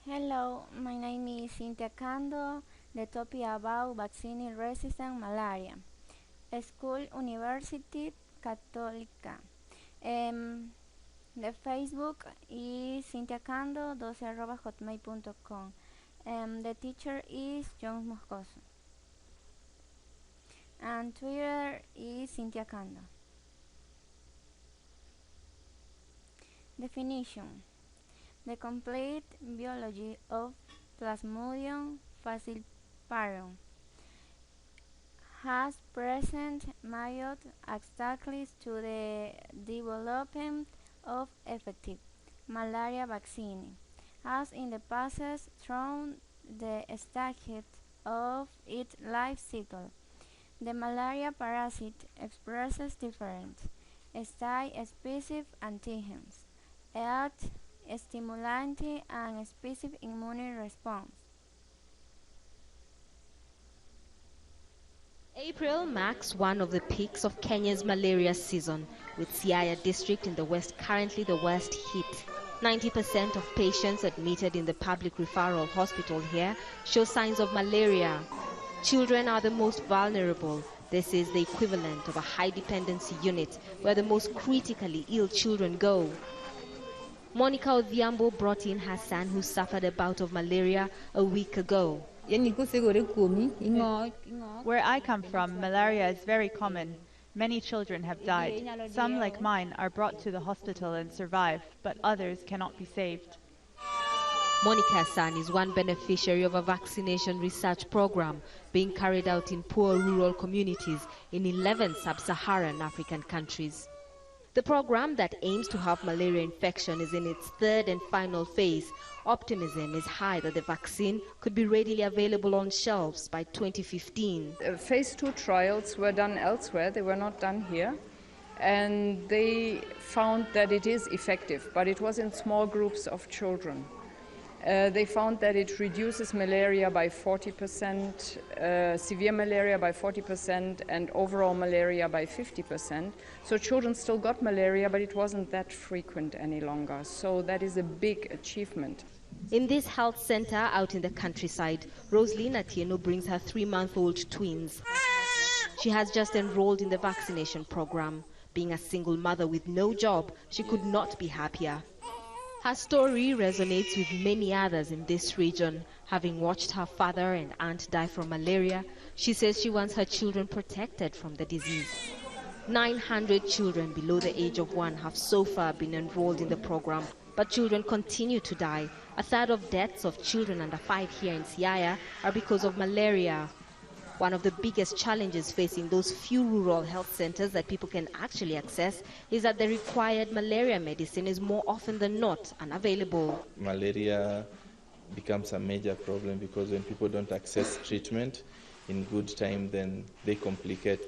Hello, my name is cinthya1. The topic about vaccine-resistant malaria. School, University, Católica. Um, the Facebook is cinthya112@hotmail.com. The teacher is John Moscoso. And Twitter is cinthya1. Definition: the complete biology of Plasmodium falciparum has present major obstacles to the development of effective malaria vaccine, has in the past through the stage of its life cycle. The malaria parasite expresses different site-specific antigens, at stimulating and specific immune response. April marks one of the peaks of Kenya's malaria season, with Siaya district in the west currently the worst hit. 90% of patients admitted in the public referral hospital here show signs of malaria. Children are the most vulnerable. This is the equivalent of a high dependency unit where the most critically ill children go. Monica Odhiambo brought in her son who suffered a bout of malaria a week ago. Where I come from, malaria is very common. Many children have died. Some, like mine, are brought to the hospital and survive, but others cannot be saved. Monica's son is one beneficiary of a vaccination research program being carried out in poor rural communities in 11 sub-Saharan African countries. The program that aims to halve malaria infection is in its third and final phase. Optimism is high that the vaccine could be readily available on shelves by 2015. Phase 2 trials were done elsewhere, they were not done here. And they found that it is effective, but it was in small groups of children. They found that it reduces malaria by 40%, severe malaria by 40%, and overall malaria by 50%. So children still got malaria, but it wasn't that frequent any longer. So that is a big achievement. In this health center out in the countryside, Rosalina Atieno brings her 3-month-old twins. She has just enrolled in the vaccination program. Being a single mother with no job, she could not be happier. Her story resonates with many others in this region. Having watched her father and aunt die from malaria, she says she wants her children protected from the disease. 900 children below the age of 1 have so far been enrolled in the program, but children continue to die. A third of deaths of children under 5 here in Siaya are because of malaria. One of the biggest challenges facing those few rural health centers that people can actually access is that the required malaria medicine is more often than not unavailable. Malaria becomes a major problem because when people don't access treatment in good time, then they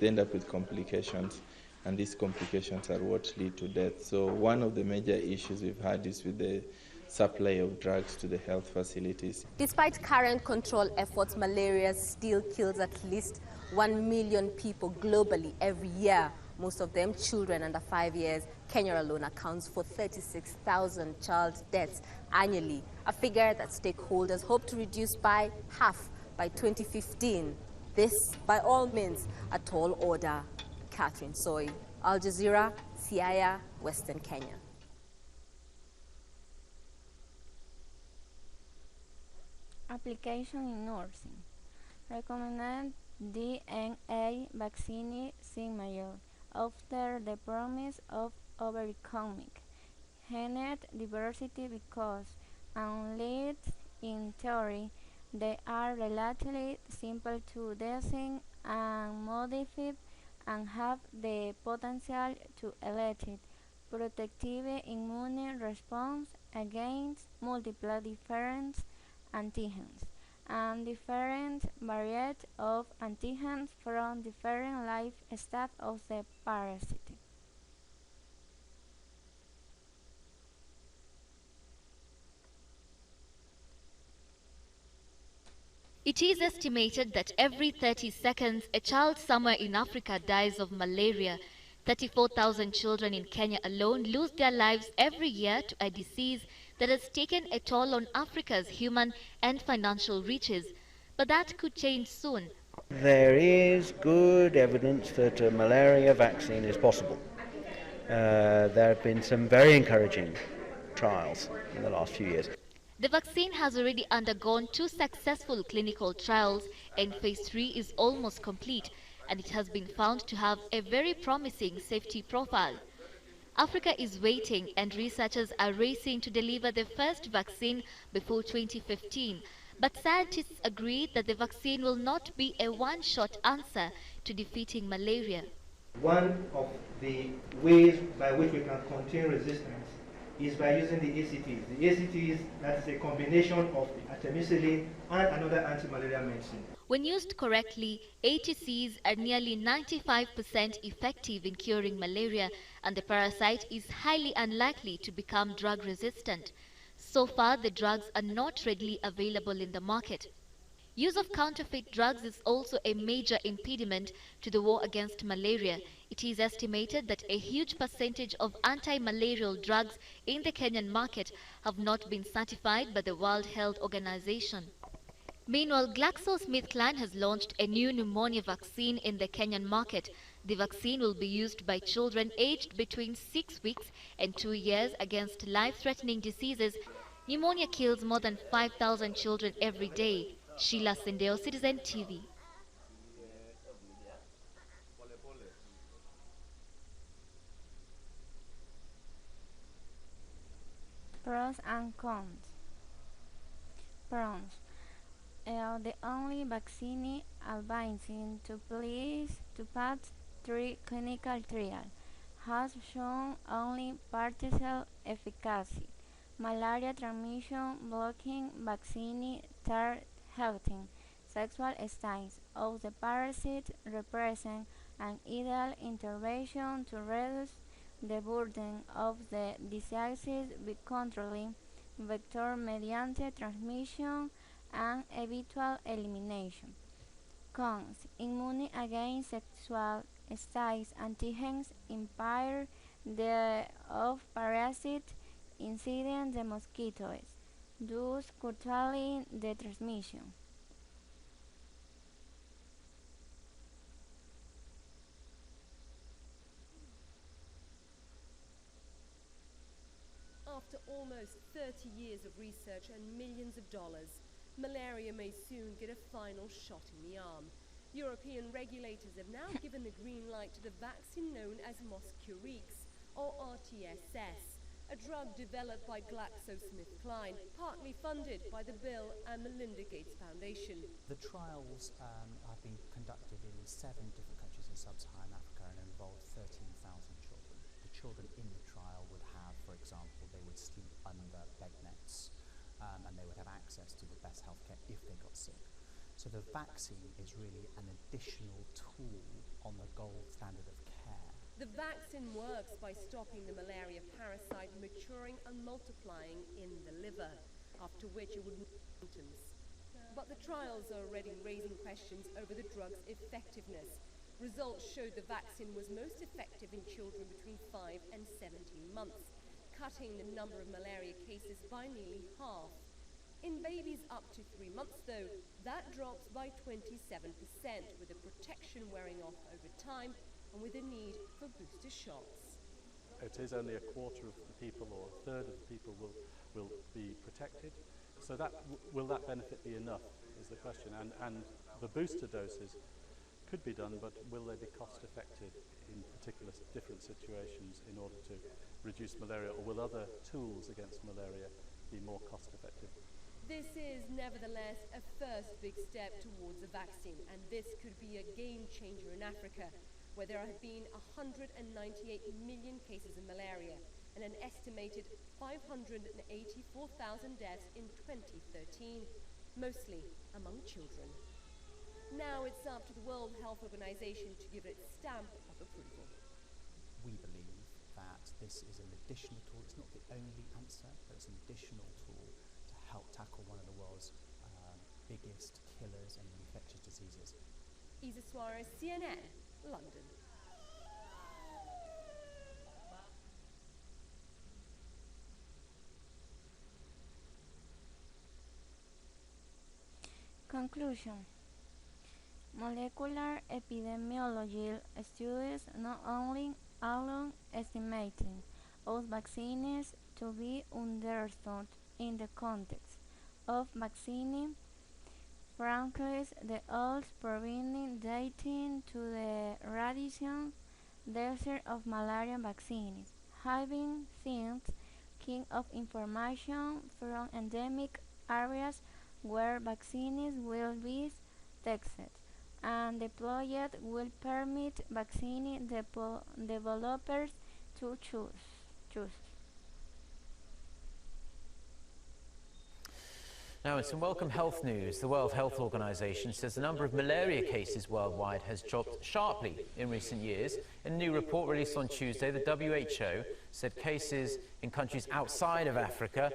end up with complications, and these complications are what lead to death. So one of the major issues we've had is with the supply of drugs to the health facilities. Despite current control efforts, malaria still kills at least 1 million people globally every year, most of them children under 5 years. Kenya alone accounts for 36,000 child deaths annually, a figure that stakeholders hope to reduce by half by 2015. This, by all means, a tall order. Catherine Soy, Al Jazeera, Siaya, Western Kenya. Application in nursing. Recommended DNA vaccine since after the promise of overcoming genetic diversity because, unless in theory, they are relatively simple to design and modify and have the potential to elicit protective immune response against multiple different antigens and different varieties of antigens from different life stages of the parasite. It is estimated that every 30 seconds, a child somewhere in Africa dies of malaria. 34,000 children in Kenya alone lose their lives every year to a disease that has taken a toll on Africa's human and financial reaches. But that could change soon. There is good evidence that a malaria vaccine is possible. There have been some very encouraging trials in the last few years. The vaccine has already undergone 2 successful clinical trials and phase 3 is almost complete, and it has been found to have a very promising safety profile. Africa is waiting and researchers are racing to deliver the first vaccine before 2015. But scientists agree that the vaccine will not be a one-shot answer to defeating malaria. One of the ways by which we can contain resistance is by using the ACTs. The ACTs, that is a combination of artemisinin and another anti-malaria medicine. When used correctly, ATCs are nearly 95% effective in curing malaria, and the parasite is highly unlikely to become drug resistant. So far, the drugs are not readily available in the market. Use of counterfeit drugs is also a major impediment to the war against malaria. It is estimated that a huge percentage of anti-malarial drugs in the Kenyan market have not been certified by the World Health Organization. Meanwhile, GlaxoSmithKline has launched a new pneumonia vaccine in the Kenyan market. The vaccine will be used by children aged between 6 weeks and 2 years against life-threatening diseases. Pneumonia kills more than 5,000 children every day. Sheila Sendeo, Citizen TV. Pros and cons. Pros. The only vaccine advancing to pass 3 clinical trials has shown only partial efficacy. Malaria transmission blocking vaccine targeting sexual styles of the parasite represent an ideal intervention to reduce the burden of the disease by controlling vector mediante transmission and eventual elimination. Cons. Immunity against sexual styles antigens impair the of parasite incident the mosquitoes, thus curtailing the transmission. After almost 30 years of research and millions of dollars, malaria may soon get a final shot in the arm. European regulators have now given the green light to the vaccine known as Mosquirix, or RTSS, a drug developed by GlaxoSmithKline, partly funded by the Bill and Melinda Gates Foundation. The trials have been conducted in 7 different countries in sub-Saharan Africa and involved 13,000 children. The children in the trial would have, for example, they would sleep under bed nets and they would have access to the best healthcare if they got sick. So the vaccine is really an additional tool on the gold standard of care. The vaccine works by stopping the malaria parasite maturing and multiplying in the liver, after which it would move to symptoms. But the trials are already raising questions over the drug's effectiveness. Results showed the vaccine was most effective in children between 5 and 17 months, cutting the number of malaria cases by nearly half. In babies up to 3 months, though, that drops by 27%, with the protection wearing off over time and with a need for booster shots. It is only a quarter of the people or a third of the people will be protected. So will that benefit be enough is the question. And the booster doses could be done, but will they be cost effective in particular different situations in order to reduce malaria, or will other tools against malaria be more cost effective? This is nevertheless a first big step towards a vaccine, and this could be a game changer in Africa, where there have been 198 million cases of malaria and an estimated 584,000 deaths in 2013, mostly among children. Now it's up to the World Health Organization to give it its stamp of approval. We believe that this is an additional tool. It's not the only answer, but it's an additional tool to help tackle one of the world's biggest killers and infectious diseases. Isa Suarez, CNN, London. Conclusion. Molecular epidemiology studies not only alone estimating of vaccines to be understood in the context of vaccine franchise the odds providing dating to the radiation desert of malaria vaccines, having since king of information from endemic areas where vaccines will be tested and deployed will permit vaccine developers to choose. Now, in some welcome health news, the World Health Organization says the number of malaria cases worldwide has dropped sharply in recent years. In a new report released on Tuesday, the WHO said cases in countries outside of Africa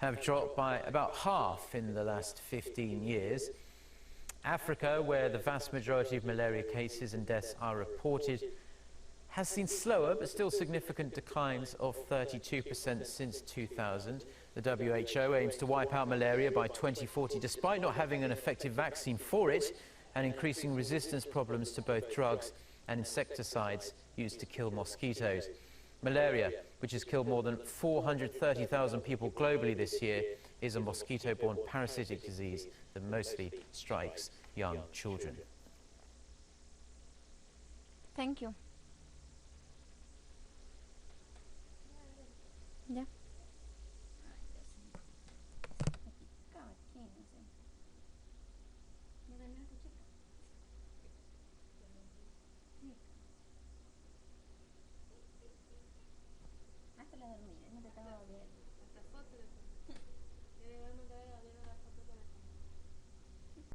have dropped by about half in the last 15 years. Africa, where the vast majority of malaria cases and deaths are reported, has seen slower but still significant declines of 32% since 2000. The WHO aims to wipe out malaria by 2040 despite not having an effective vaccine for it and increasing resistance problems to both drugs and insecticides used to kill mosquitoes. Malaria, which has killed more than 430,000 people globally this year, is a mosquito-borne parasitic disease that mostly strikes young children. Thank you. Yeah.